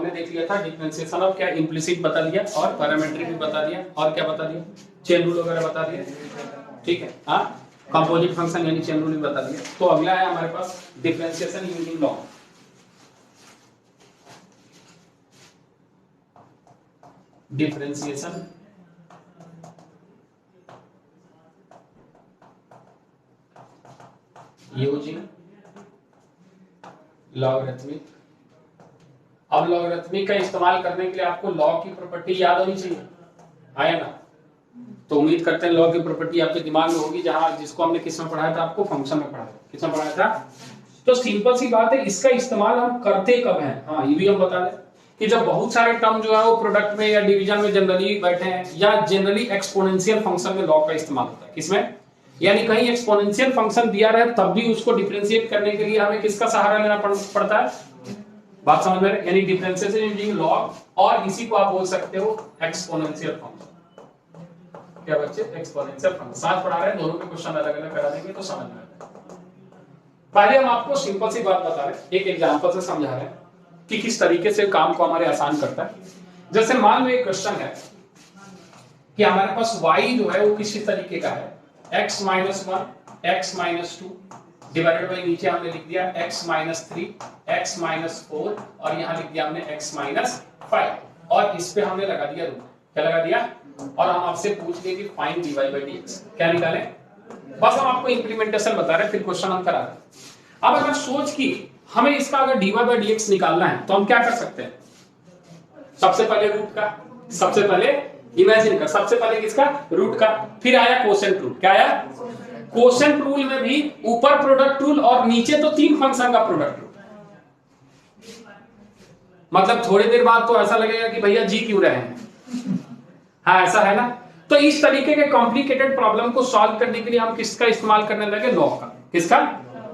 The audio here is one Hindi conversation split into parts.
हमने देख लिया था डिफरेंशिएशन ऑफ क्या इम्प्लिसिट बता दिया और पैरामीट्रिक भी बता दिया और क्या बता दिया, चेन रूल वगैरह बता दिया, ठीक है। हाँ, कंपोजिट फंक्शन यानी चेन रूल भी बता दिया। तो अगला है हमारे पास differentiation using log. Differentiation using logarithmic. अब लॉगरिथमिक का इस्तेमाल करने के लिए आपको लॉ की प्रॉपर्टी याद होनी चाहिए, आया ना? तो उम्मीद करते हैं लॉ की प्रॉपर्टी आपके दिमाग में होगी, जहां जिसको हमने किस में पढ़ाया था, आपको फंक्शन में पढ़ाया था। किस में पढ़ाया था? तो सिंपल सी बात है, इसका इस्तेमाल हम करते कब हैं? हाँ, ये भी हम बता दें कि जब बहुत सारे टर्म जो है वो प्रोडक्ट में या डिवीजन में जनरली बैठे हैं, या जनरली एक्सपोनेंशियल फंक्शन में लॉ का इस्तेमाल होता है। किसमें? यानी कहीं एक्सपोनेंशियल फंक्शन दिया रहे तब भी उसको डिफरेंशिएट करने के लिए हमें किसका सहारा लेना पड़ता है? बात समझ में? यानी डिफरेंशिएशन यूजिंग लॉग, और इसी को आप बोल सकते हो एक्सपोनेंशियल फंक्शन। क्या बच्चे? Exponential function. साथ पढ़ा रहे हैं, दोनों के क्वेश्चन अलग अलग करा देंगे तो समझ में आएगा। पहले हम आपको सिंपल सी बात बता रहे हैं, एक एग्जांपल से समझा रहे हैं कि किस तरीके से काम को हमारे आसान करता है। जैसे मान लो एक क्वेश्चन है कि हमारे पास y जो है वो किसी तरीके का है, x -1 x -2 डिवाइडेड बाय, नीचे हमने लिख दिया x -3 x -4 और यहां लिख दिया हमने x -5 और इस पे हमने लगा दिया रूट। क्या लगा दिया? और हम आपसे पूछ लिए कि फाइंड dy by dx, क्या निकालें? बस हम आपको इंप्लीमेंटेशन बता रहे हैं, फिर क्वेश्चन हम करा रहे हैं। अब अगर सोच कि हमें इसका अगर dy by dx निकालना है तो हम क्या कर सकते हैं? सबसे पहले रूट का, सबसे पहले इमेजिन कर, सबसे पहले किसका? रूट का। फिर आया कोसेंट रूल। क्या आया? कोसेंट रूल में भी ऊपर प्रोडक्ट रूल और नीचे तो तीन फंक्शन का प्रोडक्ट रूल। मतलब थोड़ी देर बाद तो ऐसा लगेगा कि भैया जी क्यों रहे हैं। हाँ, ऐसा है ना? तो इस तरीके के कॉम्प्लिकेटेड प्रॉब्लम को सॉल्व करने के लिए हम किसका इस्तेमाल करने लगे? लॉ का। किसका?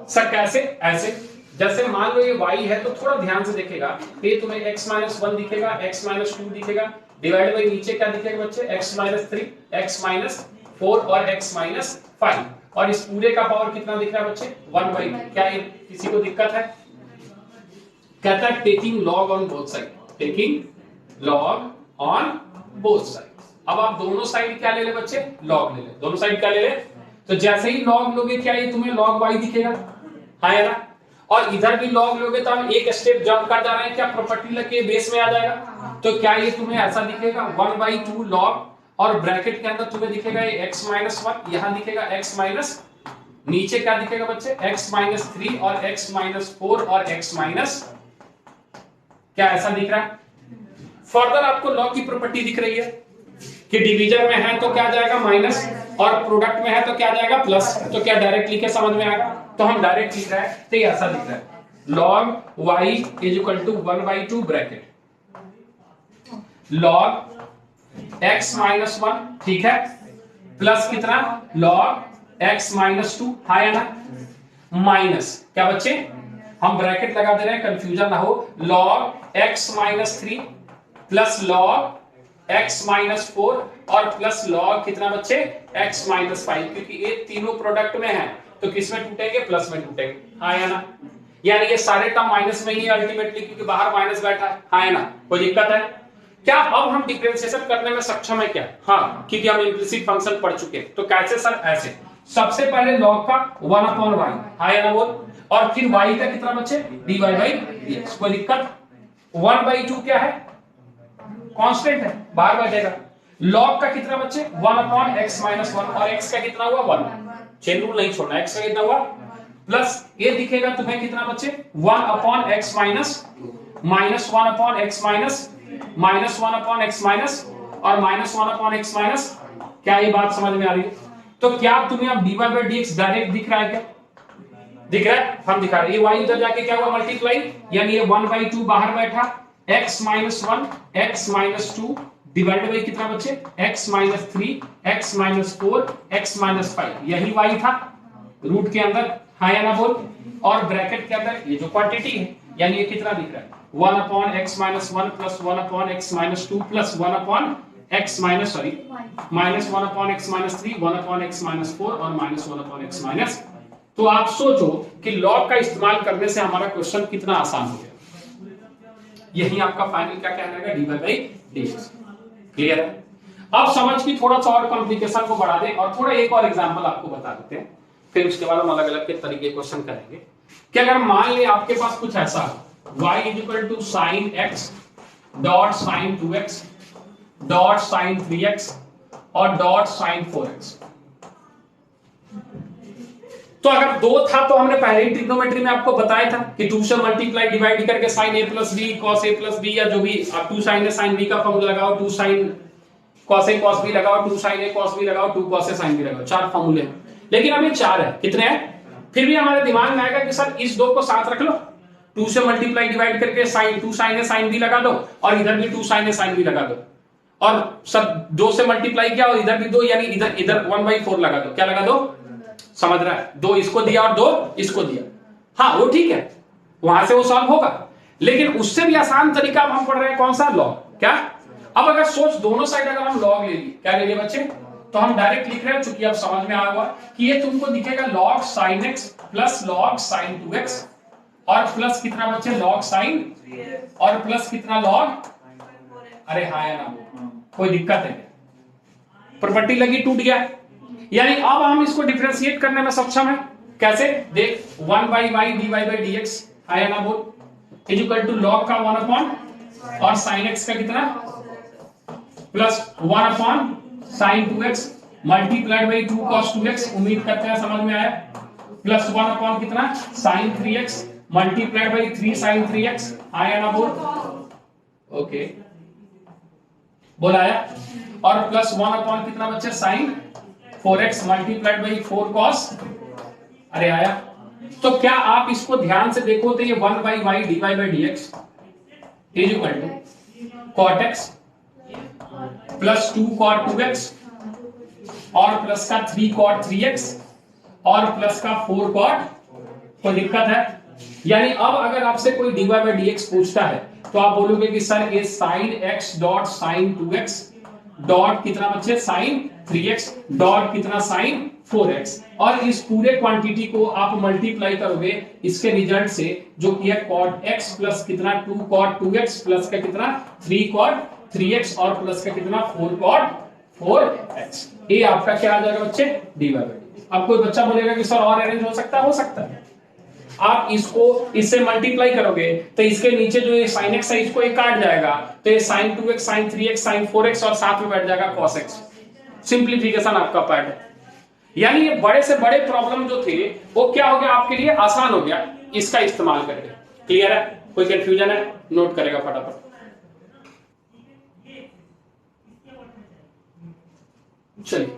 सर कैसे? ऐसे, जैसे मान लो ये y है तो थोड़ा ध्यान से देखेगा, ये तुम्हें x -1 दिखेगा, x -2 दिखेगा, डिवाइड बाय नीचे क्या दिखेगा बच्चे? x -3 x -4 और x -5, और इस पूरे का पावर कितना दिख रहा है बच्चे? 1/2। क्या ये किसी को दिक्कत है? कहता है taking log on both side, taking log on both side. अब आप दोनों साइड क्या ले ले बच्चे? लॉग ले ले। दोनों साइड क्या ले ले? तो जैसे ही लॉग लोगे क्या ये तुम्हें log y दिखेगा? हाँ या ना? और इधर भी लॉग लोगे तो हम एक स्टेप जंप कर जा रहे हैं, क्या प्रॉपर्टी लगे बेस में आ जाएगा? तो क्या ये तुम्हें ऐसा दिखेगा 1/2 लॉग, और ब्रैकेट के अंदर तुम्हें दिखेगा ये x -1, यहां दिखेगा x माइनस, नीचे क्या दिखेगा बच्चे? x -3 और x -4 और x माइनस, क्या ऐसा दिख रहा है? फर्दर आपको लॉग की प्रॉपर्टी दिख रही है कि डिवीजन में है तो क्या जाएगा? माइनस, और प्रोडक्ट में है तो क्या जाएगा? प्लस। तो क्या डायरेक्ट लिखे समझ में आएगा? तो हम डायरेक्ट लिख रहे हैं तो ये ऐसा लिख रहा है, log y = 1/2 bracket log x -1, ठीक है, प्लस कितना? log x -2, हाँ या ना? माइनस क्या बच्चे? हम ब्रैकेट लगा दे रहे हैं, कंफ्यूजन ना हो, log x -3 plus log x -4 और प्लस log कितना बच्चे? x -5, क्योंकि ये तीनों प्रोडक्ट में है तो किस में टूटेंगे? प्लस में टूटेंगे, हाँ या ना? यानी ये सारे टर्म माइनस में ही अल्टीमेटली, क्योंकि बाहर माइनस बैठा है, हाँ या ना? कोई दिक्कत है क्या? अब हम डिफरेंशिएशन करने में सक्षम है क्या? हाँ, क्योंकि हम इम्प्लिसिट फंक्शन पढ़ चुके हैं। तो कैसे सर? ऐसे, सबसे पहले log का 1/y, हाँ या ना बोल, और फिर y का कितना बच्चे? dy by dx। कोई दिक्कत? 1/2 क्या है? कांस्टेंट है, बाहर बैठेगा। log का कितना बच्चे? 1/x -1, और x का कितना हुआ? 1। चेन रूल नहीं छोड़ना, x का कितना हुआ? प्लस ये दिखेगा तुम्हें कितना बच्चे? 1/x minus, minus 1/x minus, minus 1/x minus, और माइनस 1/x माइनस। क्या ये बात समझ में आ रही है? तो क्या तुम्हें अब dy by dx डायरेक्ट दिख रहा है? क्या दिख रहा है? हम दिखा रहे हैं। ये y उधर जाके क्या हुआ? मल्टीप्लाई, यानी ये 1/2 बाहर बैठा, x -1 x -2 डिवाइडेड बाय कितना बच्चे? x -3 x -4 x -5, यही y था रूट के अंदर, हाँ या ना बोल, और ब्रैकेट के अंदर ये जो क्वांटिटी है, यानी ये कितना दिख रहा है? 1/x -1 plus 1/x -2 plus 1/x minus, sorry, minus 1/x -3 1/x -4 और माइनस 1/x माइनस। तो आप सोचो कि लॉग का इस्तेमाल करने से हमारा क्वेश्चन कितना आसान हो गया। यही आपका फाइनल क्या कहना है, dy बाई dx। क्लियर है? अब समझ की थोड़ा सा और कॉम्प्लिकेशन को बढ़ा दें और थोड़ा एक और एग्जांपल आपको बता देते हैं, फिर उसके बाद हम अलग अलग के तरीके क्वेश्चन करेंगे। कि अगर मान ले आपके पास कुछ ऐसा y = sin x dot sin 2x dot sin 3x और डॉट sin 4x। तो अगर दो था तो हमने पहले ही ट्रिग्नोमेट्री में आपको बताया था कि 2 से मल्टीप्लाई डिवाइड करके sin a plus b cos a plus b या जो भी आप 2 sin a sin b का फॉर्मूला लगाओ, 2 sin cos a cos b लगाओ, 2 sin a cos b लगाओ, 2 cos a sin b लगाओ, 4 फॉर्मूले हैं। लेकिन अब ये 4 है, कितने हैं? फिर भी हमारे दिमाग में आएगा कि सर इस दो को साथ रख लो, 2 से मल्टीप्लाई डिवाइड करके sin 2 sin a sin b लगा दो और इधर भी 2 sin a sin b लगा दो, और सर 2 से मल्टीप्लाई किया और इधर भी 2 यानी इधर इधर 1/4 लगा दो। क्या लगा दो? समझ रहा है? 2 इसको दिया और 2 इसको दिया। हाँ वो ठीक है, वहां से वो सॉल्व होगा, लेकिन उससे भी आसान तरीका अब हम पढ़ रहे हैं कौन सा? लॉग। क्या? अब अगर सोच दोनों साइड अगर हम लॉग ले लिए, क्या ले लिए बच्चे? तो हम डायरेक्ट लिख रहे हैं, चूंकि अब समझ में आया होगा कि ये तुमको दिखेगा log sin x plus log sin 2x और प्लस कितना बच्चे? log sin और प्लस कितना log, अरे हाँ या ना, कोई दिक्कत है? प्रॉपर्टी लगी, टूट गया। यानी अब हम इसको डिफरेंशिएट करने में सक्षम है। कैसे? देख 1/y dy by dx आया ना बोल इक्वल टू log का 1 और sin x का कितना plus 1 sin 2x multiplied by 2 cos 2x, उम्मीद करते हैं समझ में आया, प्लस 1 कितना sin 3x multiplied by 3 sin 3x आया ना बोल, ओके बोल आया, और प्लस 1 कितना बच्चे sin 4x multiplied by 4 cos, अरे आया। तो क्या आप इसको ध्यान से देखो तो ये 1/y dy by dx is equal to cot x plus 2 cot 2x और प्लस का 3 cot 3x और प्लस का 4 cot, कोई दिक्कत है? यानी अब अगर आपसे कोई dy by dx पूछता है तो आप बोलोगे कि सर ये sin x dot sin 2x dot कितना बच्चे sin 3x डॉट कितना sin 4x, और इस पूरे क्वांटिटी को आप मल्टीप्लाई करोगे इसके रिजल्ट से जो कि है cot x प्लस कितना 2 cot 2x प्लस का कितना 3 cot 3x और प्लस का कितना 4 cot 4x। ये आपका क्या आ जाएगा बच्चे? dy by dx। अब कोई बच्चा बोलेगा कि सर और अरेंज हो सकता है? हो सकता है। आप इसको इससे मल्टीप्लाई करोगे तो इसके नीचे जो ये sin x है इसको ये काट जाएगा, तो ये sin 2x sin 3x sin 4x और साथ में बैठ जाएगा cos x। सिंप्लीफिकेशन आपका पार्ट है। यानी ये बड़े से बड़े प्रॉब्लम जो थे वो क्या हो गया आपके लिए? आसान हो गया इसका इस्तेमाल करके। क्लियर है? कोई कंफ्यूजन है? नोट करेगा फटाफट। चलिए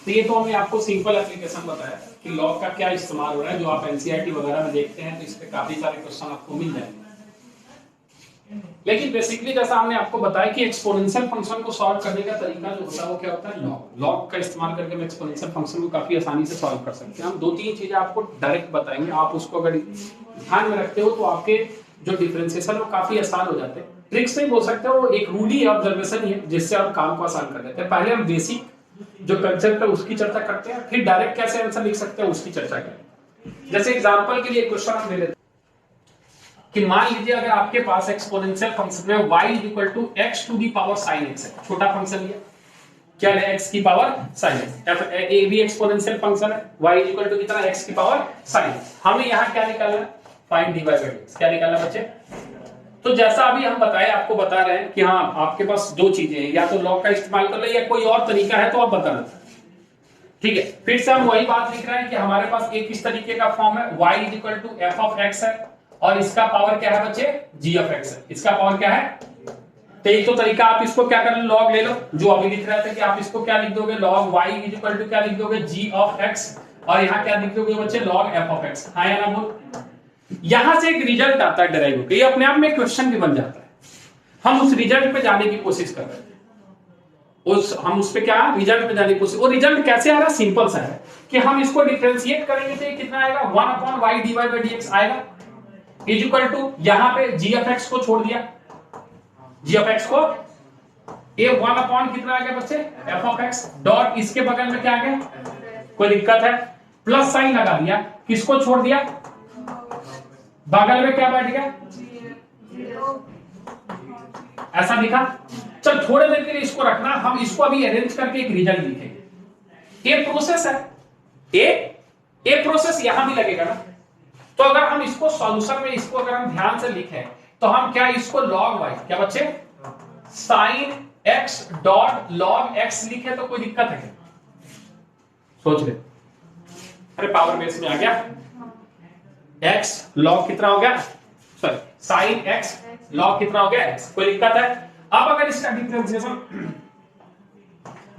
तो ये तो हमने आपको सिंपल एप्लीकेशन बताया कि लॉग का क्या इस्तेमाल हो रहा है, जो आप एनसीईआरटी वगैरह में देखते हैं तो इस पे काफी सारे क्वेश्चन आपको मिल जाएंगे। लेकिन बेसिकली जैसा हमने आपको बताया कि एक्सपोनेंशियल फंक्शन को सॉल्व करने का तरीका जो होता है वो क्या होता है? लॉग। लॉग का इस्तेमाल करके हम एक्सपोनेंशियल फंक्शन को काफी आसानी से सॉल्व कर सकते हैं। हम 2-3 चीजें आपको डायरेक्ट बताएंगे, आप उसको अगर ध्यान में रखते हो तो आपके जो डिफरेंशिएशन वो काफी आसान हो जाते हैं। ट्रिक्स नहीं बोल सकते, वो एक रूल ही ऑब्जर्वेशन ही है जिससे आप काम को आसान कर देते हैं। पहले हम बेसिक जो कंसेप्ट है उसकी चर्चा करते हैं, फिर डायरेक्ट कैसे आंसर लिख सकते हैं उसकी चर्चा करें। जैसे एग्जांपल के लिए क्वेश्चन हम ले लेते हैं कि मान लीजिए अगर आपके पास एक्सपोनेंशियल फंक्शन में y = x to the power sin x है, छोटा फंक्शन लिया, क्या है? x की पावर sin x, ये भी एक्सपोनेंशियल फंक्शन है, y = कितना x की पावर sin। हमें यहां क्या निकालना है? Find dy by dx। क्या निकालना बच्चे? तो जैसा अभी हम बताए आपको बता रहे हैं कि हाँ आपके पास दो चीजें हैं, या तो लॉग का इस्तेमाल कर लो या कोई और तरीका है तो आप बता दो। ठीक है, फिर से हम वही बात लिख रहे हैं कि हमारे पास एक इस तरीके का फॉर्म है, y = f of x है और इसका पावर क्या है बच्चे? g of x है। इसका पावर क्या है? तो एक तो तरीका आप इसको क्या कर लो? लॉग ले लो, जो अभी लिख रहे थे कि आप इसको क्या लिख दोगे? log y = क्या लिख दोगे? g of x, और यहाँ क्या लिख दोगे बच्चे? log f of x। हाँ या ना बोल? यहां से एक रिजल्ट आता है डेराइव होकर, ये अपने आप में एक क्वेश्चन भी बन जाता है। हम उस रिजल्ट पे जाने की कोशिश कर रहे हैं, हम उस पे क्या रिजल्ट पे जाने की कोशिश। वो रिजल्ट कैसे आ रहा है? सिंपल सा है कि हम इसको डिफरेंशिएट करेंगे तो ये कितना आएगा? 1/y dy by dx आएगा, इक्वल टू यहां पे g of x को छोड़ दिया, जी ऑफ एक्स को ये 1 अपॉन कितना आ गया बच्चे एफ ऑफ एक्स डॉट इसके बगल में क्या आ गया, कोई दिक्कत है, प्लस साइन लगा दिया, किसको छोड़ दिया, बगल में क्या बैठ गया, ऐसा दिखा। चल थोड़े देर के लिए इसको रखना, हम इसको अभी अरेंज करके एक रिजल्ट लिखेंगे। ये प्रोसेस है, ये प्रोसेस यहां भी लगेगा ना। तो अगर हम इसको सॉल्यूशन में इसको अगर हम ध्यान से लिखें तो हम क्या इसको log y क्या बच्चे sin x dot log x लिखे तो कोई दिक्कत है क्या, सोच ले। अरे पावर बेस में आ गया x log कितना हो गया, सॉरी sin x log कितना हो गया x, कोई दिक्कत है। अब अगर इसका differentiation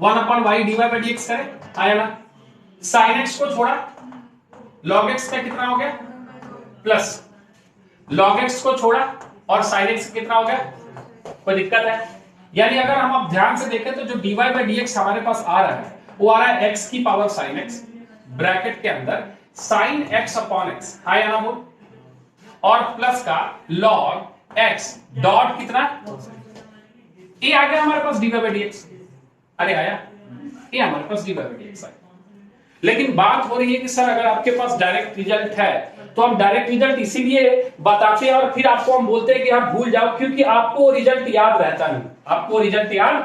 1 upon y dy by dx करें, आया ना, sin x को छोड़ा log x का कितना हो गया प्लस, log x को छोड़ा और sin x कितना हो गया, कोई दिक्कत है। यानी अगर हम अब ध्यान से देखें तो जो dy बाई dx हमारे पास आ रहा है वो आ रहा है x की पावर sin x ब्रैकेट के अंदर sin x अपॉन x, हाँ या ना बोल, और प्लस का log x डॉट कितना, ये आ गया हमारे पास dy बाई dx, अरे आया, ये हमारे पास dy बाई dx आया। लेकिन बात हो रही है कि सर अगर आपके पास डायरेक्ट रिजल्ट है तो हम डायरेक्ट रिजल्ट इसीलिए बताते हैं और फिर आपको हम बोलते हैं कि आप भूल जाओ, क्योंकि आपको रिजल्ट याद रहता नहीं, आपको रिजल्ट याद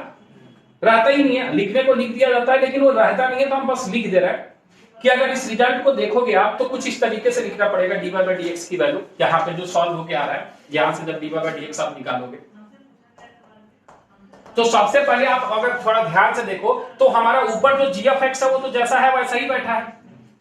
रहता ही नहीं है। लिखने को लिख दिया जाता है लेकिन वो रहता नहीं है, तो हम बस लिख दे रहे हैं कि अगर इस रिजल्ट को देखोगे आप तो कुछ इस तरीके से लिखना पड़ेगा, dy बाई dx की वैल्यू यहाँ पे जो सॉल्व होके आ रहा है, यहां से जब dy बाई dx आप निकालोगे तो सबसे पहले आप अगर थोड़ा ध्यान से देखो तो हमारा ऊपर जो g ऑफ x है वो तो जैसा है वैसा ही बैठा है,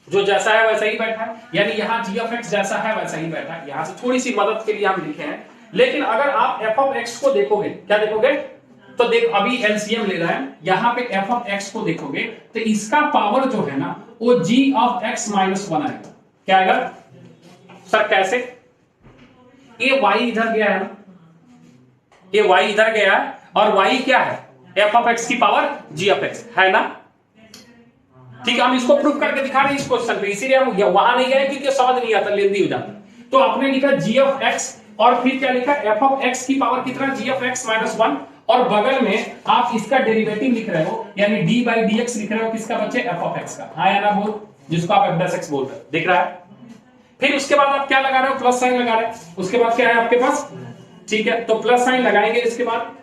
जो जैसा है वैसा ही बैठा है, यानी यहाँ g ऑफ x जैसा है वैसा ही बैठा है। यहाँ से थोड़ी सी मदद के लिए हम लिखे हैं, लेकिन अगर आप f ऑफ x को देखोगे, क्या देखोगे, तो देख अभी एलसीएम ले रहा है, यहाँ पे f ऑफ x को देखोगे तो इसका पावर जो है ना वो g ऑफ x माइनस 1 आएगा। क्या आएगा सर, कैसे, ये y इधर गया है ना, ये y इधर गया है और y क्या है f ऑफ x की पावर g ऑफ x है ना, ठीक है। हम इसको प्रूफ करके दिखा रहे हैं इस क्वेश्चन पे, इसीलिए हम वहां नहीं गए क्योंकि समझ नहीं आता, लेंदी हो जाता। तो आपने लिखा g ऑफ x और फिर क्या लिखा f ऑफ x की पावर कितना g ऑफ x माइनस 1, और बगल में आप इसका डेरिवेटिव लिख रहे हो यानी d बाई dx लिख रहे हो, किसका बच्चे f ऑफ x का, हाँ या ना बोल, जिसको आप f x बोल रहे हो, दिख रहा है। फिर उसके बाद आप क्या लगा रहे हो, प्लस साइन लगा रहे हैं, उसके बाद क्या है आपके पास, ठीक है, तो प्लस साइन लगाएंगे। इसके बाद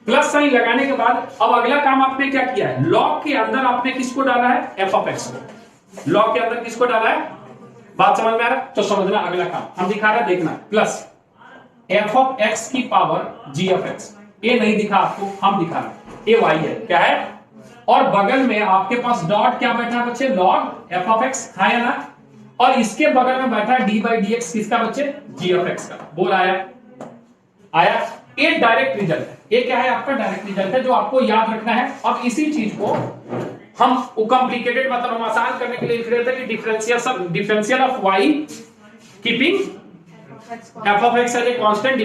प्लस साइन लगाने के बाद अब अगला काम आपने क्या किया है, लॉग के अंदर आपने किसको डाला है, f ऑफ x को, लॉग के अंदर किसको डाला है, बात समझ में आ रहा है, तो समझना अगला काम हम दिखा रहे हैं, देखना, प्लस f ऑफ x की पावर g ऑफ x, ये नहीं दिखा आपको, हम दिखा रहे हैं, ये y है, क्या है, और बगल में आपके पास डॉट क्या बैठा है बच्चे, लॉग f ऑफ x, हाँ या ना, और इसके बगल में बैठा है d बाई dx, किसका बच्चे, g ऑफ x का, बोल आया, आया। ये डायरेक्ट रिजल्ट है, ये क्या है आपका डायरेक्ट रिजल्ट है जो आपको याद रखना है। अब इसी चीज को हम कॉम्प्लिकेटेड मतलब हम आसान करने के लिए लिख रहे थे कि differential of y keeping f of x as a constant,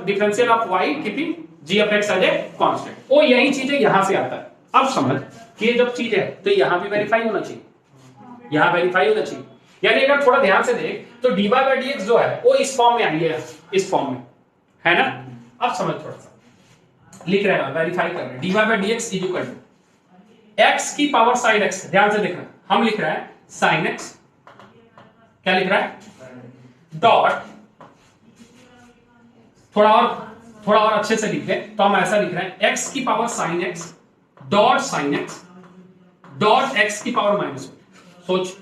differential of y keeping g of x as a constant, वो यही चीजें यहां से आता है। अब समझ कि ये जब चीज है तो यहां भी वेरीफाई होना चाहिए, यहां वेरीफाई होना चाहिए, यानी अगर थोड़ा ध्यान से देख तो dy बाई dx जो है वो इस फॉर्म में आई है, इस फॉर्म में है ना। अब समझ, थोड़ा सा लिख रहे हैं, वेरीफाई कर रहे हैं, dy by dx is equal to x की पावर sin x, ध्यान से देखना, हम लिख रहे हैं sin x, क्या लिख रहा है, डॉट, थोड़ा और अच्छे से लिख लें तो हम ऐसा लिख रहे हैं x की power sin x dot sin x dot x की पावर माइनस 1, सोच,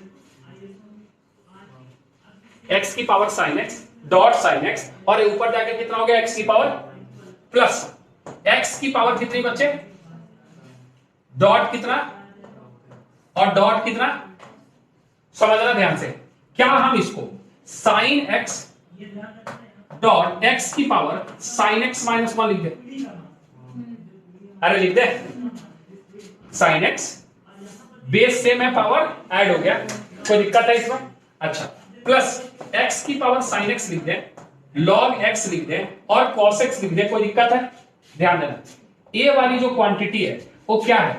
x की power sin x dot sin x, और ऊपर जाके कितना हो गया x की पावर प्लस x की पावर कितनी बच्चे, डॉट कितना और डॉट कितना, समझना ध्यान से, क्या हम इसको sin x डॉट x की पावर sin x माइनस 1 लिख दे, अरे लिख दे sin x बेस से में पावर ऐड हो गया, कोई दिक्कत है इसमें, अच्छा, प्लस x की पावर sin x लिख दे, log x लिख दे और cos x लिख दे, कोई दिक्कत है, ध्यान देना, a वाली जो क्वांटिटी है वो क्या है,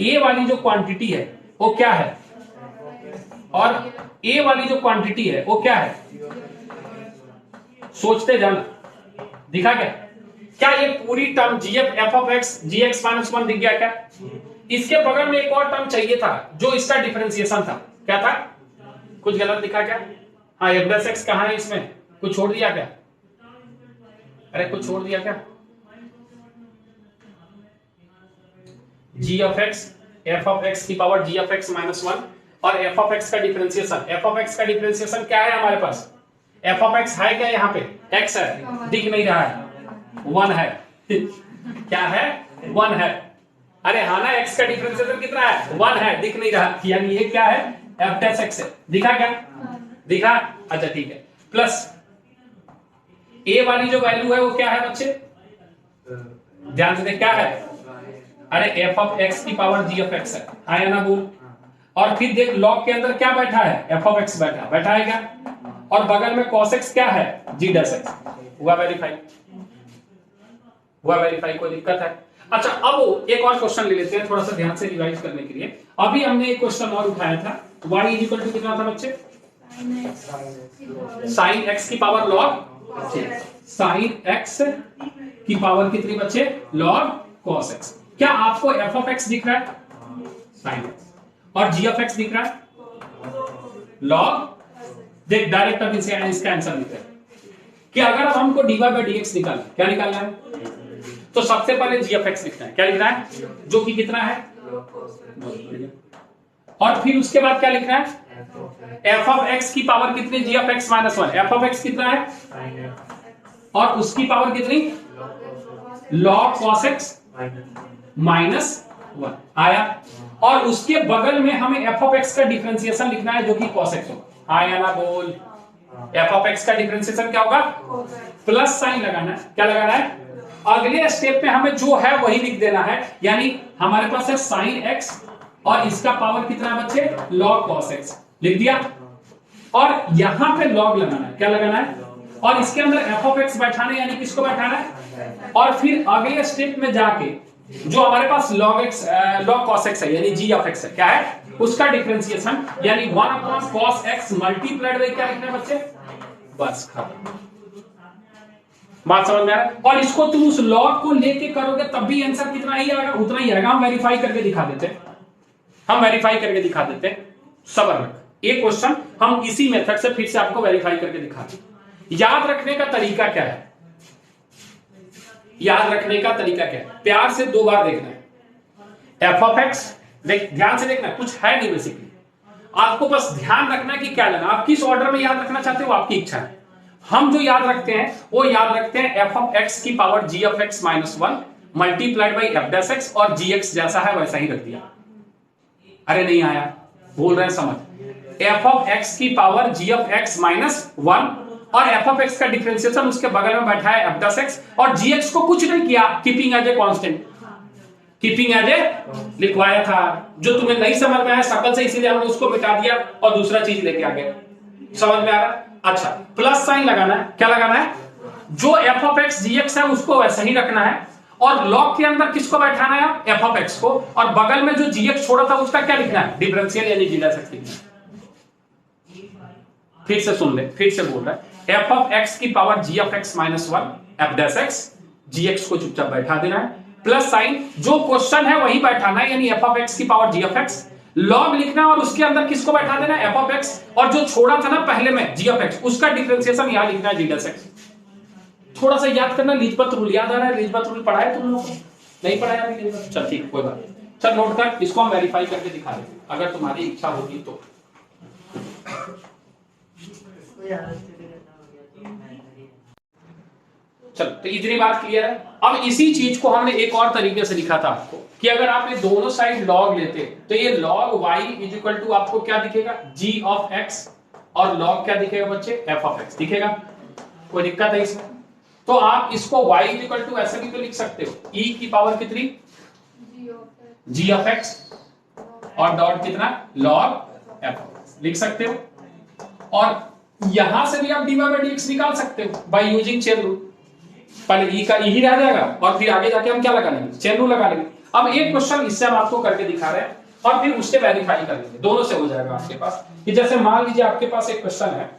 a वाली जो क्वांटिटी है वो क्या है, और a वाली जो क्वांटिटी है वो क्या है, सोचते जाना, दिखा क्या? क्या ये पूरी term G F F of X G X minus one दिख गया क्या? इसके बगल में एक और टर्म चाहिए था जो इसका डिफरेंशिएशन था, क्या था? कुछ गलत दिखा क्या? हाँ, एफ डैश एक्स कहां है इसमें? कुछ छोड़ दिया क्या? अरे कुछ छोड़ दिया क्या? G of X F of X की power G of X minus one और एफ ऑफ एक्स का डिफरेंशिएशन। एफ ऑफ एक्स का डिफरेंशिएशन क्या है हमारे पास? एफ ऑफ एक्स है क्या? यहाँ पे एक्स है, दिख नहीं रहा है, वन है। क्या है? वन है। अरे हाँ ना, एक्स का डिफरेंशिएशन कितना है? वन है, दिख नहीं रहा, यानी ये क्या है? एफ डैश एक्स है। दिखा क्या? दिखा? अच्छा ठीक है। प्लस ए वाली जो वैल्यू है वो क्या है बच्चे? ध्यान से देख, क्या है? अरे एफ ऑफ एक्स की पावर जी ऑफ एक्स है, आया ना बोल। और फिर देख लॉग के अंदर क्या बैठा है? एफ ऑफ एक्स बैठा है क्या? और बगल में cos x क्या है? जी डैश एक्स। हुआ वेरीफाई? हुआ वेरीफाई? कोई दिक्कत है? अच्छा, अब एक और क्वेश्चन ले लेते हैं थोड़ा सा ध्यान से रिवाइज करने के लिए। अभी हमने एक क्वेश्चन और उठाया था, y इज इक्वल टू कितना था बच्चे? साइन x की पावर log, साइन x की पावर कितनी बच्चे? log cos x। क्या आपको f ऑफ x दिख रहा है? Sine x। और g ऑफ x दिख रहा है? log। देख डायरेक्ट अब इसे इसका आंसर लिखते हैं कि अगर अब हमको dy by dx निकालना, क्या निकालना है? तो सबसे पहले g of x लिखना है। क्या लिखना है? जो कि कितना है? और फिर उसके बाद क्या लिखना है? f of x की पावर कितनी? g of x minus one. f of x कितना है? और उसकी पावर कितनी? log cos x minus one आया। और उसके बगल में हमें f of x का डिफरेंशिएशन लिखना है जो कि cos x होगा। आया ना बोल? f of x का डिफरेंशिएशन क्या होगा? प्लस साइन लगाना है। क्या लगाना है? अगले स्टेप पे हमें जो है वही लिख देना है, यानी हमारे पास है साइन x और इसका पावर कितना है बच्चे? log cos x लिख दिया। और यहां पे log लगाना है। क्या लगाना है? और इसके अंदर f of x बैठाना है, यानी किसको बैठाना है? और फिर अगले स्टेप में जाके जो हमारे पास log x log cos x है यानी g of x है, क्या है? उसका डिफरेंशिएशन यानी 1 upon cos x multiplied by क्या लिखना है बच्चे? बस खत्म। बात समझ में आ रहा है? और इसको तुम उस log को लेके करोगे तब भी आंसर कितना ही आएगा? उतना ही आएगा। हम वेरीफाई करके दिखा देते हैं, हम वेरीफाई करके दिखा देते हैं। सबर रख, एक क्वेश्चन हम इसी मेथड से फिर से आपको वेरीफाई करके दिखाते हैं। याद रखने का तरीका क्या है? याद रखने का तरीका क्या है? प्यार से दो बार देखना है। एफ ऑफ एक्स, देख ध्यान से देखना, कुछ है नहीं बेसिकली, आपको बस ध्यान रखना है कि क्या लेना। आप किस ऑर्डर में याद रखना चाहते हो आपकी इच्छा है। हम जो याद रखते हैं वो याद रखते हैं एफ ऑफ एक्स की power G of X minus one multiplied by F dash X, और जी एक्स जैसा है वैसा ही रख दिया। अरे नहीं आया? बोल रहे हैं समझ। एफ ऑफ एक्स की power G of X minus one और एफ ऑफ एक्स का डिफरेंशिएशन उसके बगल में बैठा है एफ डैश एक्स, और जी एक्स को कुछ नहीं किया, keeping as a constant, keeping as a लिखवाया था। जो तुम्हें नहीं समझ में आया शकल से, इसीलिए हमने उसको मिटा दिया और दूसरा चीज लेके आ गए। समझ में आ रहा? अच्छा, प्लस साइन लगाना है। क्या लगाना है? जो F of X G X है उसको वैसा ही रखना है, और लॉग के अंदर किसको बैठाना है? एफ ऑफ एक्स को, और बगल में जो जी एक्स छोड़ा था उसका क्या लिखना है? डिफरेंशियल यानी जी डैश एक्स लिखना है। फिर से सुन ले, फिर से बोल रहा है, एफ ऑफ एक्स की power G of X minus one F dash X, G X को चुपचाप बैठा देना है, प्लस साइन जो क्वेश्चन है वही बैठाना है, यानी एफ ऑफ एक्स की power G of X, log लिखना और उसके अंदर किसको बैठा देना? एफ ऑफ एक्स, और जो छोड़ा था ना पहले में जी ऑफ एक्स, उसका डिफरेंशिएशन यहां लिखना है जी डैश एक्स। थोड़ा सा याद करना, लीजबत रूल याद आ रहा है? लीजबत रूल पढ़ा है तुम लोगों को? नहीं पढ़ाया अभी? चल ठीक, कोई बात नहीं, चल नोट कर, इसको हम वेरीफाई करके दिखा देंगे अगर तुम्हारी इच्छा होगी तो। चल, तो इतनी बात क्लियर है। अब इसी चीज को हमने एक और तरीके से लिखा था आपको कि अगर आप ये दोनों साइड लॉग लेते तो ये log y is equal to आपको क्या दिखेगा? g ऑफ x, और लॉग क्या दिखेगा बच्चे? f ऑफ x दिखेगा। कोई दिक्कत है इसमें? तो आप इसको y इज इक्वल टू ऐसे भी तो लिख सकते हो, e की पावर कितनी? g ऑफ x और डॉट कितना? log f ऑफ x लिख सकते हो। और यहां से भी आप dy by dx निकाल सकते हो बाय यूजिंग चेन रूल। पहले ई का ही रह जाएगा और फिर आगे जाके हम क्या लगा लेंगे? चेन रूल लगा लेंगे। अब एक क्वेश्चन इससे हम आपको करके दिखा रहे हैं और फिर उससे वेरीफाई कर लेंगे, दोनों से हो जाएगा आपके पास। कि जैसे मान लीजिए आपके पास एक क्वेश्चन है,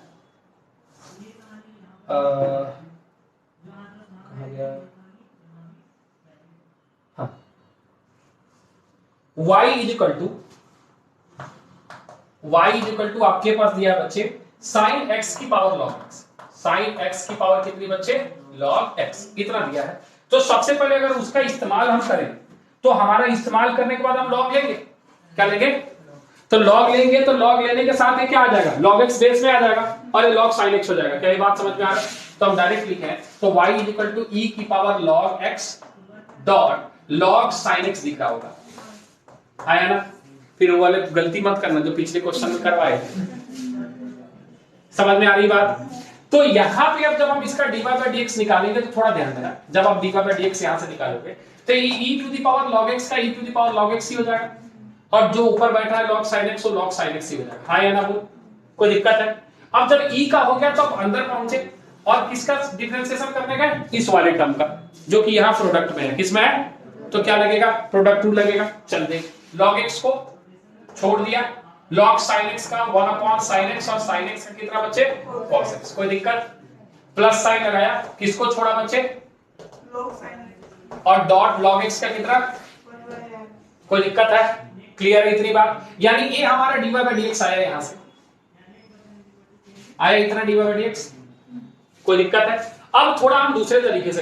y इज इक्वल टू आपके पास दिया है बच्चे साइन x की power log x। Sine x की पावर कितनी बच्चे? log x इतना दिया है। तो सबसे पहले अगर उसका इस्तेमाल हम करें तो हमारा इस्तेमाल करने के बाद हम log लेंगे। क्या लेंगे? तो log लेंगे। तो log लेने के साथ ये क्या आ जाएगा? log x बेस में आ जाएगा और ये log sin x हो जाएगा। क्या ये बात समझ में आ रहा है? तो हम डायरेक्ट लिखें तो y is equal to e की power log x dot log sin x दिख रहा होगा। आया ना? फिर वो वाले गलती मत करना जो पिछले क्वेश्चन में करवाए। समझ में आ रही बात? तो यहां पे अब जब हम इसका dy by dx निकालेंगे तो थोड़ा ध्यान देना, जब आप dy by dx यहां से निकालोगे तो ये e to the power log x का e to the power log x ही हो जाएगा और जो ऊपर बैठा है log sin x वो log sin x ही हो जाएगा। हाँ या ना बोल? कोई दिक्कत है? अब जब e का हो गया तो अब अंदर पहुंचे और किसका डिफरेंशिएशन करने का? इस वाले टर्म का जो कि यहां प्रोडक्ट में है। किसमें है? तो क्या लगेगा? प्रोडक्ट रूल लगेगा। चल देख, log x को छोड़ दिया, log sin x का 1 अपॉन sin x और sin x का कितना बच्चे? cos x। कोई दिक्कत? प्लस साइन लगाया, किसको छोड़ा बच्चे? log sin x और डॉट log x का कितना? कोई दिक्कत है? क्लियर है इतनी बात? यानी ये हमारा dy by dx आया यहां से, आया इतना dy by dx। कोई दिक्कत है? अब थोड़ा हम दूसरे तरीके से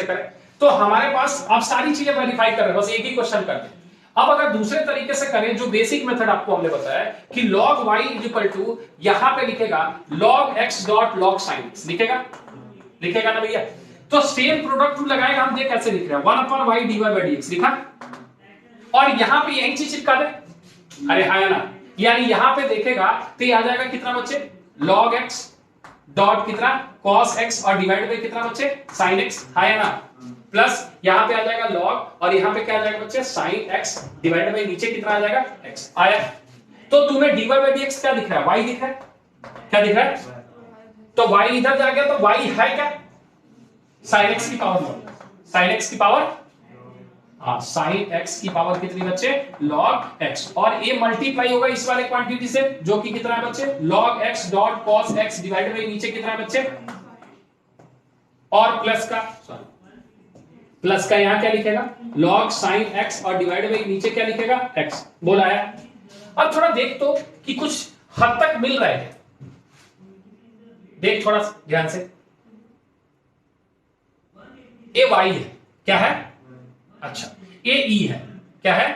करें तो हमारे पास अब सारी चीजें वेरीफाई कर रहे हैं, बस एक ही क्वेश्चन करते हैं। अब अगर दूसरे तरीके से करें जो बेसिक मेथड आपको हमने बताया कि log y is equal to यहां पे लिखेगा log x dot log sin x। लिखेगा ना भैया? तो सेम प्रोडक्ट रूल लगाएगा। हम देख कैसे लिख रहे हैं, 1 upon y dy by dx लिखा और यहां पे यही चीज चिपका दे। अरे हाँ या ना? यानी यहां पे देखेगा तो ये आ जाएगा कितना बच्चे? log x डॉट कितना? cos x और डिवाइड बाय कितना बच्चे? sin x। हाँ या ना? प्लस यहां पे आ जाएगा log और यहां पे क्या आ जाएगा बच्चे? sin x डिवाइड बाय नीचे कितना आ जाएगा? x आया। तो तुम्हें dy by dx क्या दिख रहा है? y दिख रहा है। क्या दिख रहा है? तो y इधर जा गया तो y है क्या? sin x की पावर, sin x की पावर, हाँ sin x की पावर कितनी बच्चे? log x और ये मल्टीप्लाई होगा इस वाले क्वांटिटी से जो कि कितना है बच्चे? log x dot cos x divide by नीचे कितना है बच्चे? और प्लस का यहां क्या लिखेगा? log sin x और डिवाइड बाय नीचे क्या लिखेगा? x। बोला है। अब थोड़ा देख तो कि कुछ हद तक मिल रहा है। देख थोड़ा ध्यान से, ये y है, क्या है? अच्छा, ये e है, क्या है?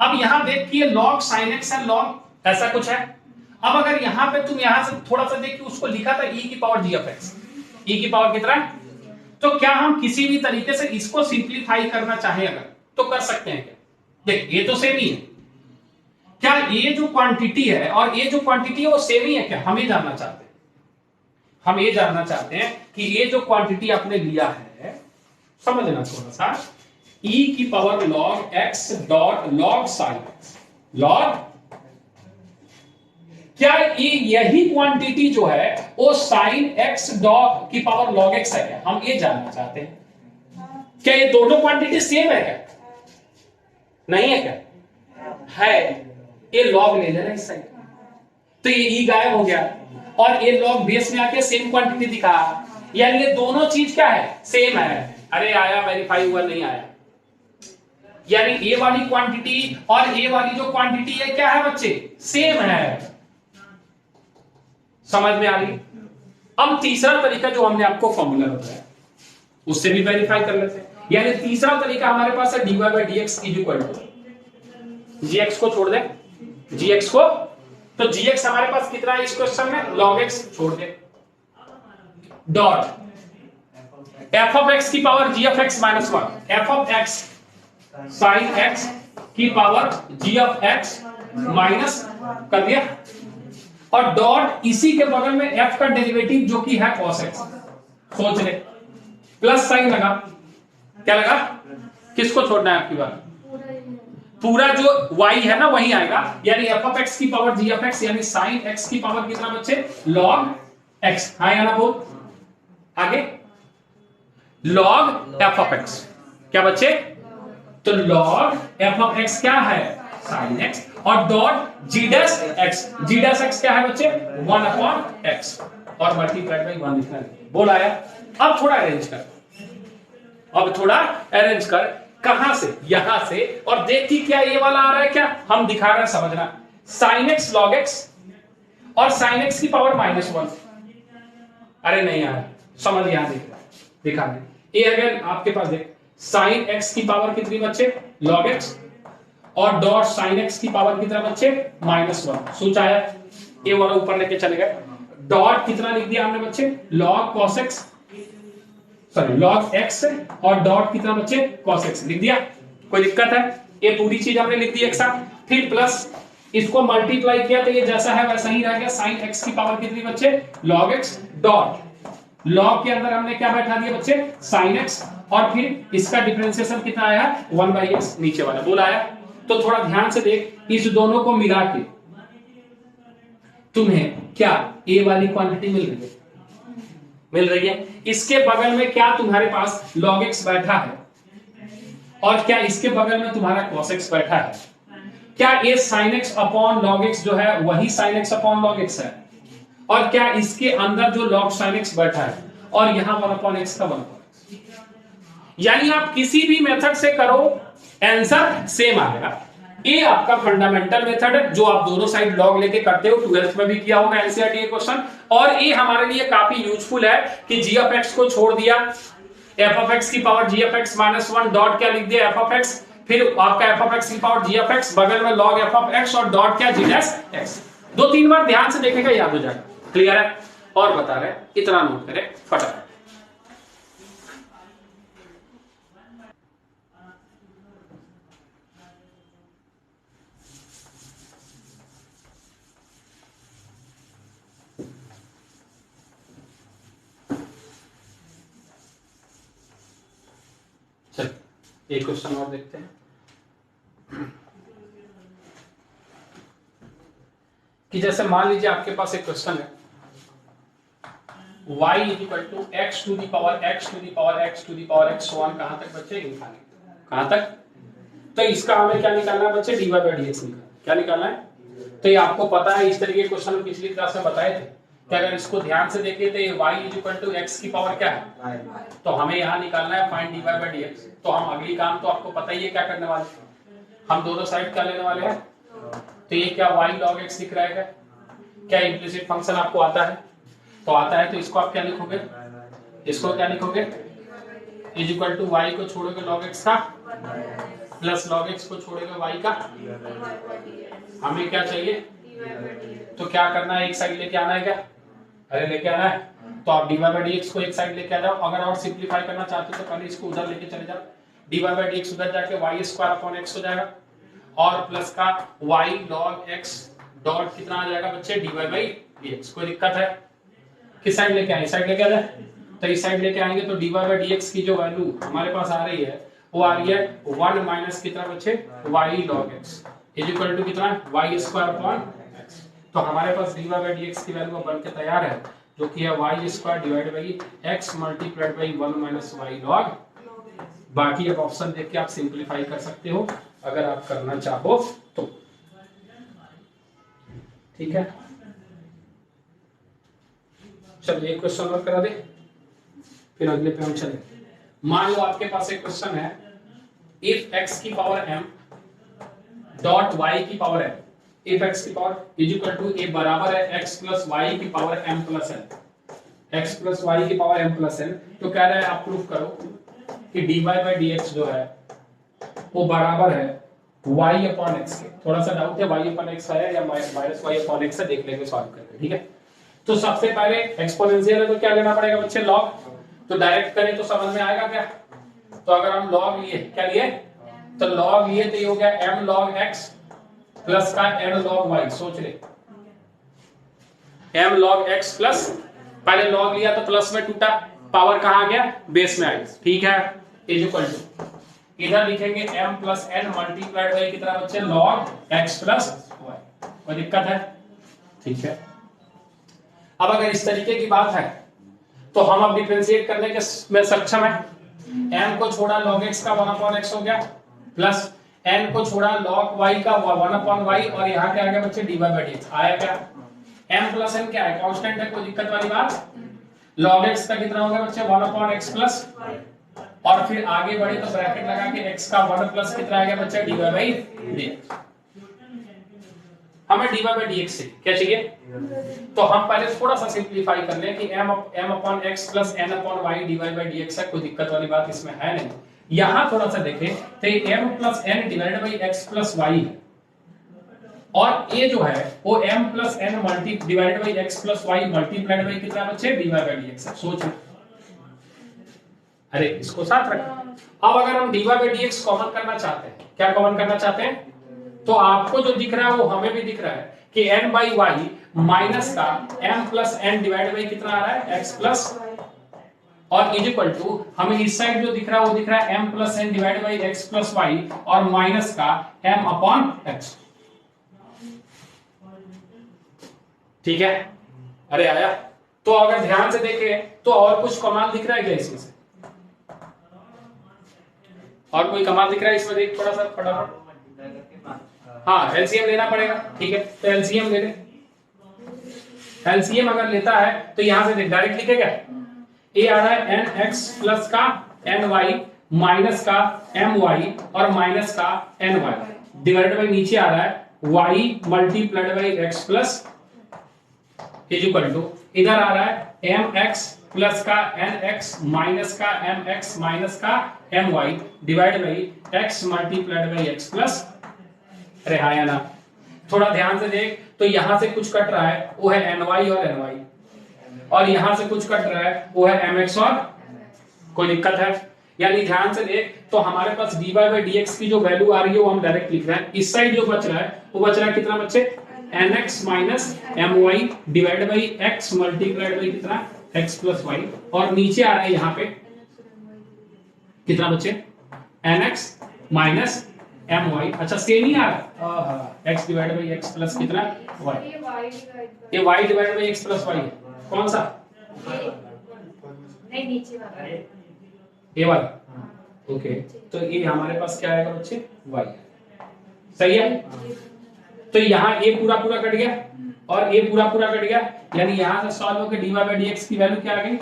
अब यहां देख कि ये log sin x है, log ऐसा कुछ है। अब अगर यहां पे तुम यहां से थोड़ा सा देख कि उसको लिखा था e की power g of x, e की पावर कितना है? तो क्या हम किसी भी तरीके से इसको सिंप्लीफाई करना चाहें अगर तो कर सकते हैं क्या? देख ये तो सेम ही है। क्या ये जो क्वांटिटी है और ये जो क्वांटिटी है वो सेम ही है क्या? हम ये जानना चाहते हैं। हम ये जानना चाहते हैं कि ये जो क्वांटिटी आपने लिया है, समझना थोड़ा सा, e की power log x dot log sin x, log, क्या ये यही क्वांटिटी जो है वो sin x डॉट की पावर log x है क्या? हम ये जानना चाहते हैं। क्या ये दोनों क्वांटिटी सेम है क्या? नहीं है क्या? है। ये log ले लेना इस साइड, तो ये e गायब हो गया और ये log बेस में आके सेम क्वांटिटी दिखा, यानी ये दोनों चीज क्या है? सेम है। अरे आया, वेरीफाई हुआ, नहीं आया। यानी ए वाली क्वांटिटी और ए वाली जो क्वांटिटी है क्या है बच्चे? सेम है। समझ में आ रही? अब तीसरा तरीका जो हमने आपको फॉर्मूला बताया उससे भी वेरीफाई कर लेते हैं। यानी तीसरा तरीका हमारे पास है dy by dx is equal to gx को छोड़ दे, gx को, तो gx हमारे पास कितना है इस क्वेश्चन में? log x छोड़ दे डॉट f of x की power g of x minus 1, f of x sin x की power g of x minus कर दिया और डॉट इसी के बगल में f का डेरिवेटिव जो कि है cos x, सोच ले, प्लस साइन लगा। क्या लगा? किसको छोड़ना है आपकी बात? पूरा जो y है ना वही आएगा, यानी f of x की पावर g of x यानी sin x की पावर कितना बच्चे? log x। हाँ या ना बोल? आगे log f of x क्या बच्चे? तो log f of x क्या है? sin x और dot g dash x, g dash x क्या है बच्चे? 1 अपॉन x और मल्टीप्लाइड बाई 1 लिखना नहीं। बोल आया? अब थोड़ा अरेंज कर, अब थोड़ा अरेंज कर, कहां से? यहां से, और देख कि क्या ये वाला आ रहा है, क्या हम दिखा रहे हैं, समझना। sin x log x और sin x की पावर -1। अरे नहीं यार, समझ, यहां दिखा दे। ये अगर आपके पास देख, sin x की पावर कितनी बच्चे? log x, और डॉट sin x की पावर कितना बच्चे? -1। सोच आया? ये वाला ऊपर लेके चले गए, डॉट कितना लिख दिया हमने बच्चे? log cos x, sorry log x, और डॉट कितना बच्चे? cos x लिख दिया। कोई दिक्कत है? ये पूरी चीज हमने लिख दी एक साथ, फिर प्लस इसको मल्टीप्लाई किया तो ये जैसा है वैसा ही रह गया। sin x की पावर कितनी बच्चे? log x, डॉट log के अंदर हमने क्या बैठा दिया बच्चे? sin x, और फिर इसका डिफरेंशिएशन कितना आया? 1/x, नीचे वाला। बोल आया? तो थोड़ा ध्यान से देख, इस दोनों को मिला के तुम्हें क्या a वाली क्वांटिटी मिल रही है? मिल रही है। इसके बगल में क्या तुम्हारे पास log x बैठा है, और क्या इसके बगल में तुम्हारा cos x बैठा है? क्या ये sin x upon log x जो है वही sin x upon log x है, और क्या इसके अंदर जो log sin x बैठा है, और यहां 1/x का 1/x। यानी आप किसी भी मेथड से करो, आंसर सेम आएगा। ये आपका फंडामेंटल मेथड है, जो आप दोनों साइड log लेके करते हो, 12th में भी किया होगा एनसीईआरटी क्वेश्चन, और ये हमारे लिए काफी यूजफुल है कि g ऑफ x को छोड़ दिया, f ऑफ x की power g of x -1, dot क्या लिख दिया? f ऑफ x, फिर आपका f ऑफ x की पावर g ऑफ x, बगल में log f ऑफ x, और डॉट क्या? g dash x। 2-3 बार ध्यान से देखेगा, याद हो जाएगा। क्लियर है? और बता रहे, इतना नोट करें फटाफट। चल एक क्वेश्चन और देखते हैं कि जैसे मान लीजिए आपके पास एक क्वेश्चन है, y equal to x to the power x to the power x to the power x, one कहां तक बच्चे? इनफाइनाइट। कहां तक? तो इसका हमें क्या निकालना है बच्चे? dy बाई dx निकालना। क्या निकालना है? तो ये आपको पता है, इस तरीके के क्वेश्चन पिछली क्लास में बताए थे कि अगर इसको ध्यान से देखें तो ये y इक्वल टू x की पावर क्या है? तो हमें यहां निकालना है फाइंड dy बाई dx। तो हम अगली काम तो आपको पता ही है क्या करने वाले, हम दोनों साइड क्या लेने वाले हैं? तो ये क्या y log x दिख रहा है? क्या इम्प्लिसिट फंक्शन आपको आता है? तो आता है, तो इसको आप क्या लिखोगे? इसको क्या लिखोगे? इज इक्वल टू y को छोड़ोगे log x का, प्लस log x को छोड़ोगे y का। हमें क्या चाहिए? तो क्या करना है? एक साइड लेके आना है क्या? अरे लेके आना है, तो आप dy बाई dx को एक साइड लेके आ जाओ। अगर और सिंप्लीफाई करना चाहते हो तो पहले इसको उधर लेके चले जाओ। dy बाई dx उधर जाके y स्क्वायर अपॉन x हो जाएगा, और प्लस का y log x डॉट कितना आ जाएगा बच्चे? dy by dx। कोई दिक्कत है? किस साइड लेके आए? साइड लेके आ जाए। तो इस साइड लेके आएंगे तो dy बाई dx की जो वैल्यू हमारे पास आ रही है वो आ रही है 1 माइनस कितना बच्चे? y log x is equal to कितना? y square upon x। तो हमारे पास dy बाई dx की वैल्यू बन के तैयार है, जो कि है y square divide by x multiplied by 1 minus y log। बाकी अब ऑप्शन देख के आप सिंपलीफाई कर सकते हो अगर आप करना चाहो तो। ठीक है, चलिए एक क्वेश्चन और करा दे, फिर अगले पे हम चले। मान लो आपके पास एक क्वेश्चन है, इफ x की पावर m डॉट y की पावर m, इफ x की power is equal to a बराबर है x प्लस y की power m plus n, x plus y की पावर m प्लस n। तो कह रहा है आप प्रूफ करो कि dy बाई dx जो है वो बराबर है y अपॉन x के। थोड़ा सा डाउट है y अपॉन x है या माइनस y अपॉन x है, देख लेंगे सॉल्व करके। ठीक है, तो सबसे पहले एक्सपोनेंशियल है तो क्या लेना पड़ेगा बच्चे? लॉग। तो डायरेक्ट करें तो समझ में आएगा क्या? तो अगर हम लॉग लिए, क्या लिए? तो लॉग लिए तो ये हो गया m log x प्लस का n log y। सोच ले, m log x प्लस, पहले लॉग लिया तो प्लस में टूटा, पावर कहां गया? बेस में आई। ठीक है, इज इक्वल टू इधर लिखेंगे m plus n multiplied by कितना बच्चे? log x plus y। कोई दिक्कत है? ठीक है, अब अगर इस तरीके की बात है तो हम अब डिफरेंशिएट करने के में सक्षम है। m को छोड़ा log x का 1 अपॉन x हो गया, प्लस n को छोड़ा log y का 1 अपॉन y, और यहाँ क्या आ गया बच्चे? dy बाई dx आया क्या? m प्लस n क्या है, कांस्टेंट है, कोई दिक्कत वाली बात। log x का कितना होगा बच्चे, 1/x प्लस, और फिर आगे बढ़े तो ब्रैकेट लगा के x का 1 प्लस कितना आ गया बच्चे, dy बाई dx। हमें dy बाई dx से क्या चाहिए, तो हम पहले थोड़ा सा सिंपलीफाई कर लें कि m upon x plus n upon y dy by dx है, कोई दिक्कत वाली बात इसमें है नहीं। यहां थोड़ा सा देखें तो ये m plus n divided by x plus y है, और ये जो है वो m plus n multi divided by x plus y multiplied by कितना बच्चे, dy बाई dx है। सोच लो, अरे इसको साथ रखें। अब अगर हम dy बाई dx कॉमन करना चाहते हैं, क्या कॉमन करना चाहते हैं, तो आपको जो दिख रहा है वो हमें भी दिख रहा है कि n बाई y माइनस का m plus n divide by कितना आ रहा है, x प्लस, और इज इक्वल टू हमें इस साइड जो दिख रहा है वो दिख रहा है m plus n divide by x plus y और माइनस का m अपॉन x। ठीक है, अरे आया। तो अगर ध्यान से देखें तो और कुछ कमाल दिख रहा है क्या इसमें से, और कोई कमाल दिख रहा है इसमें, देख थोड़ा सा फटाफट। हाँ एलसीएम लेना पड़ेगा, ठीक है, तो एलसीएम ले ले। एलसीएम अगर लेता है तो यहां से देख डायरेक्ट लिखेगा, ए आ रहा है nx प्लस का ny माइनस का my और माइनस का ny डिवाइडेड बाई नीचे आ रहा है y multiplied by x plus is equal to इधर आ रहा है mx प्लस का nx माइनस का mx माइनस का my divide by x multiplied by x plus. अरे हाँ या ना, थोड़ा ध्यान से देख, तो यहां से कुछ कट रहा है वो है ny और ny, और यहां से कुछ कट रहा है वो है mx और, कोई दिक्कत है, यानी ध्यान से देख तो हमारे पास dy बाई dx की जो वैल्यू आ रही है वो हम डायरेक्ट लिख रहे हैं। इस साइड जो बच रहा है वो बच रहा है कितना बच्चे, nx minus my divide by x multiplied by कितना x प्लस y, और नीचे आ रहा है यहाँ पे कितना बच्चे, nx माइनस my। अच्छा सेम ही आ रहा है, x divide by x plus कितना y, ये y divide by x plus y है, कौन सा, नहीं नीचे वाला, ये वाला, ओके, तो ये हमारे पास क्या आएगा बच्चे, y, सही है। तो यहाँ ये पूरा पूरा कट गया और ये पूरा पूरा कट गया, यानी यहाँ से सॉल्व होकर dy बाई dx की वैल्यू क्या आ गई,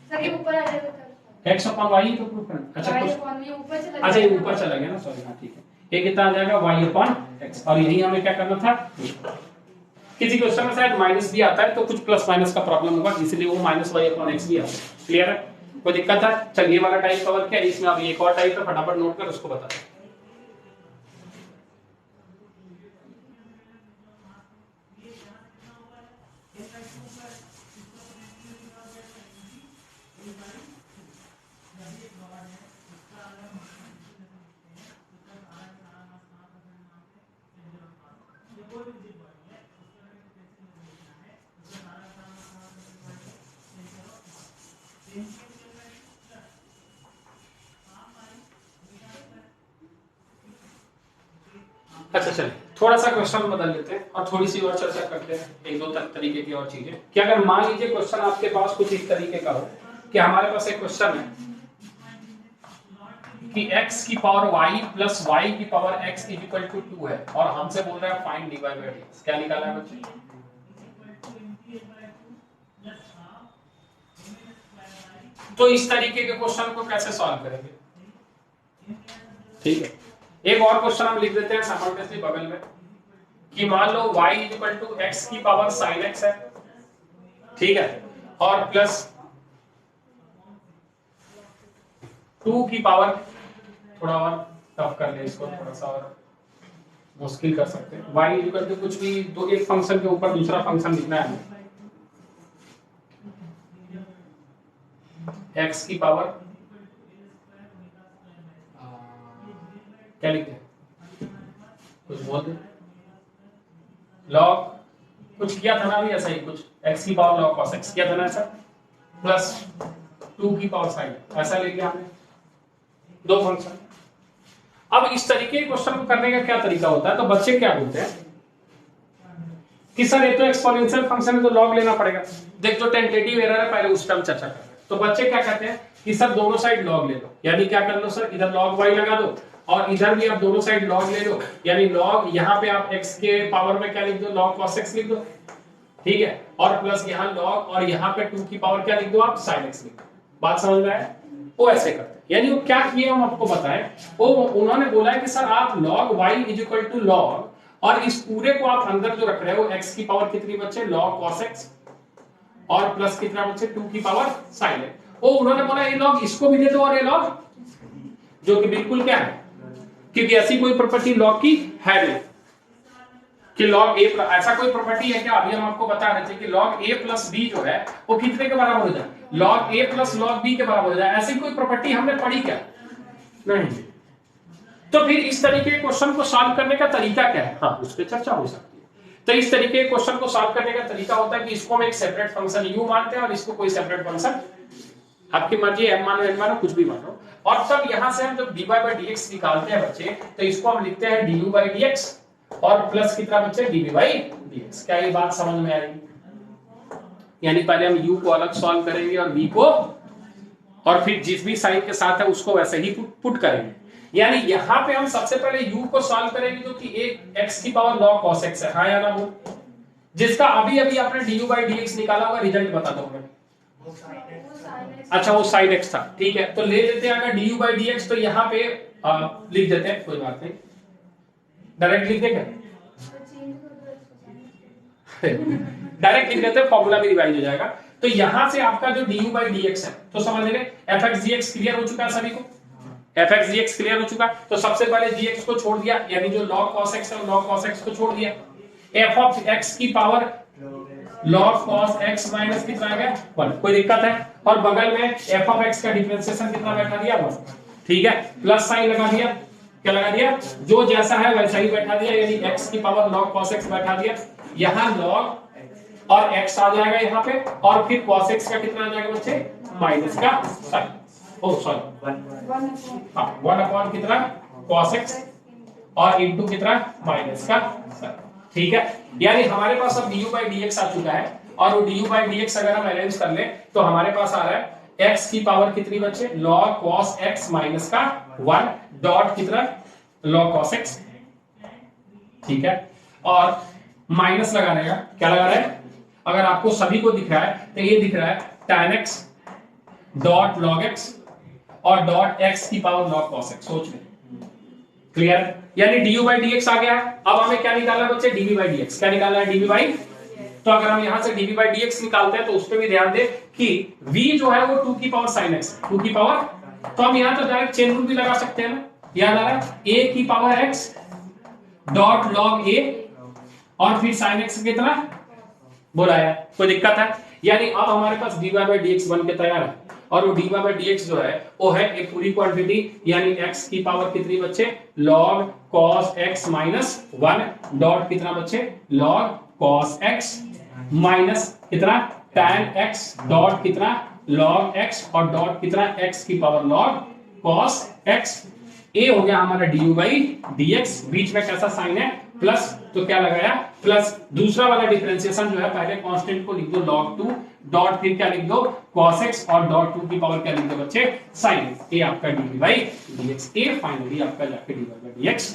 सर ये ऊपर आ जाएगा, x अपॉन y तो प्रूफ करना। अच्छा ये कुछ, ऊपर चला, अच्छा ये ऊपर चला गया ना, सॉरी, हाँ ठीक है, ये कितना आ जाएगा y अपॉन x, और यही हमें क्या करना था, किसी क्वेश्चन में शायद माइनस भी आता है तो कुछ प्लस माइनस का प्रॉब्लम होगा, इसलिए वो माइनस y अपॉन x भी आता है। क्लियर है, कोई दिक्कत है, चल ये वाला टाइप कवर किया, इसमें अभी एक और टाइप है, फटाफट नोट कर उसको बता। अच्छा चलिए थोड़ा सा क्वेश्चन बदल लेते हैं और थोड़ी सी और चर्चा करते हैं, एक दो तरीके की और चीजें, कि अगर मान लीजिए क्वेश्चन आपके पास कुछ इस तरीके का हो कि हमारे पास एक क्वेश्चन है कि x की पावर y प्लस y की power x is equal to 2 है, और हमसे बोल रहा है फाइंड dy बाई dx, क्या निकाला है बच्चे, तो इस तरीके के क्वेश्चन को कैसे सॉल्व करेंगे। ठीक है, एक और क्वेश्चन हम लिख देते हैं साइमल्टेनियसली बगल में, कि मान लो y is equal to x की पावर sin x है, ठीक है, और प्लस 2 की पावर, थोड़ा और टफ कर ले इसको, थोड़ा सा और मुश्किल कर सकते हैं, y इज इक्वल टू कुछ भी दो, एक फंक्शन के ऊपर दूसरा फंक्शन लिखना है, x की पावर क्या लिखते हैं, कुछ बोल दे, लॉग कुछ किया था ना अभी, ऐसा ही कुछ x की पावर लॉग cos x किया था ना ऐसा, प्लस 2 की पावर sin, ऐसा ले लिया हमने दो फंक्शन। अब इस तरीके के क्वेश्चन को करने का क्या तरीका होता है, तो बच्चे क्या बोलते हैं कि सर ये तो एक्सपोनेंशियल फंक्शन है तो लॉग लेना पड़ेगा। देख जो टेंटेटिव एरर है पहले उस पर हम चर्चा कर रहे हैं। तो बच्चे क्या कहते हैं कि सर दोनों साइड लॉग ले लो, यानी क्या कर लो सर, इधर log y लगा दो और इधर भी आप दोनों साइड log ले लो, यानी log यहाँ पे आप x के पावर में क्या लिख दो, log cos x लिख दो, ठीक है, और प्लस यहाँ log और यहाँ पे 2 की पावर क्या लिख दो आप, sin x लिख दो। बात समझ में आया? वो ऐसे करते हैं, यानी वो क्या किए हम आपको बताएं, वो उन्होंने बोला है कि सर आप log y = log, और इस पूरे को आप अंदर जो रख रहे हो x की पावर कितनी बचे, log cos x, और प्लस कितना बचे 2 की पावर sin x। वो उन्होंने बोला ये log इसको भी दे दो और ये log, जो कि बिल्कुल क्या है, क्योंकि ऐसी कोई प्रॉपर्टी log की है नहीं कि log a, ऐसा कोई प्रॉपर्टी है क्या? अभी हम आपको बता रहे थे कि log a + b जो है वो कितने के बराबर हो जाए, log a + log b के बराबर हो जाए। ऐसी कोई प्रॉपर्टी हमने पढ़ी क्या? नहीं। तो फिर इस तरीके के क्वेश्चन को सॉल्व करने का तरीका क्या है? हाँ, उस पर चर्चा हो सकती है। तो इस तरीके के क्वेश्चन को सॉल्व करने का तरीका होता है कि इसको हम एक सेपरेट फंक्शन u मानते हैं और इसको कोई सेपरेट फंक्शन, आपकी मर्जी, m मानो n मानो कुछ भी मानो, और तब यहां से हम जब dy/dx निकालते हैं बच्चे, तो इसको हम लिखते हैं du/dx और प्लस कितना बच्चे dv/dx। क्या ये बात समझ में आ रही? यानी पहले हम u को अलग सॉल्व करेंगे और v को, और फिर जिस भी साइन के साथ है उसको वैसे ही पुट करेंगे। यानी यहां पे हम सबसे पहले u को सॉल्व करेंगे जो कि एक x की पावर log cos x है, हाँ या ना वो, जिसका अभी अभी आपने du/dx निकाला होगा, रिजल्ट बता दो हमें। अच्छा, वो sin x था, ठीक है, तो ले लेते हैं अगर du/dx, तो यहाँ पे लिख देते हैं, कोई बात नहीं, डायरेक्ट लिख देंगे, डायरेक्ट लिख देते हैं, फॉर्मूला भी रिवाइज हो जाएगा। तो यहां से आपका जो du/dx है, तो समझ लेंगे fx/dx क्लियर हो चुका है सभी को, fx/dx क्लियर हो चुका। तो सबसे पहले gx को छोड़ दिया, यानी जो log cos x है log cos x को छोड़ दिया, f(x) की power log cos x minus कितना आ गया 1, कोई दिक्कत है, और बगल में f(x) का डिफरेंशिएशन कितना बैठा दिया 1, ठीक है, प्लस साइन लगा दिया, क्या लगा दिया, जो जैसा है वैसा ही बैठा दिया, यानी x की पावर log cos x बैठा दिया, यहाँ log और x आ जाएगा यहाँ पे, और फिर cos x का कितना आ जाएगा बच्चे, माइनस का साइन, ओ सॉरी 1 कितना cos x और इनटू कितना माइनस का साइन, ठीक है। यानी हमारे पास अब du/dx आ चुका है, और वो du/dx अगर हम अरेंज कर ले तो हमारे पास आ रहा है x की पावर कितनी बच्चे, log cos x माइनस का 1 डॉट कितना log cos x, ठीक है, और माइनस लगाने का क्या लगा रहा है, अगर आपको सभी को दिख रहा है तो ये दिख रहा है tan x dot log x और डॉट x की पावर log cos x, सोच ले, क्लियर? यानी du/dx आ गया है। अब हमें क्या निकालना है बच्चे, dv/dx, क्या निकालना है dv/, तो अगर हम यहां से dv/dx निकालते हैं तो उस पे भी ध्यान दे कि v जो है वो 2 की पावर sin x, 2 की पावर, तो हम यहां तो डायरेक्ट चेन रूल भी लगा सकते हैं ना, याद आ रहा है, a की power x dot log a और फिर sin x कितना बोला है, कोई दिक्कत है? यानी अब हमारे पास dy/dx बन के तैयार है, और वो dy/dx जो है वो है एक पूरी क्वांटिटी, यानी x की पावर कितनी बच्चे, log cos x minus 1 dot कितना बच्चे, log cos x माइनस कितना tan x डॉट कितना log x और डॉट कितना x की power log cos x। a हो गया हमारा du/dx, बीच में कैसा साइन है प्लस, तो क्या लगाया प्लस, दूसरा वाला डिफरेंशिएशन जो है पहले कांस्टेंट को लिख दो log 2 डॉट फिर क्या लिख दो cos x और डॉट 2 की पावर क्या लिख दो बच्चे sin x, ये आपका dv/dx, ये फाइनली आपका जाके dv/dx।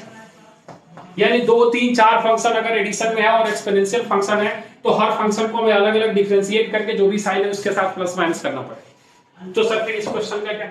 यानी 2 3 4 फंक्शन अगर एडिशन में है और एक्सपोनेंशियल फंक्शन है तो हर फंक्शन को हमें अलग अलग डिफरेंशिएट करके जो भी साइन है उसके साथ प्लस माइनस करना पड़ेगा। तो सर फिर इस क्वेश्चन का क्या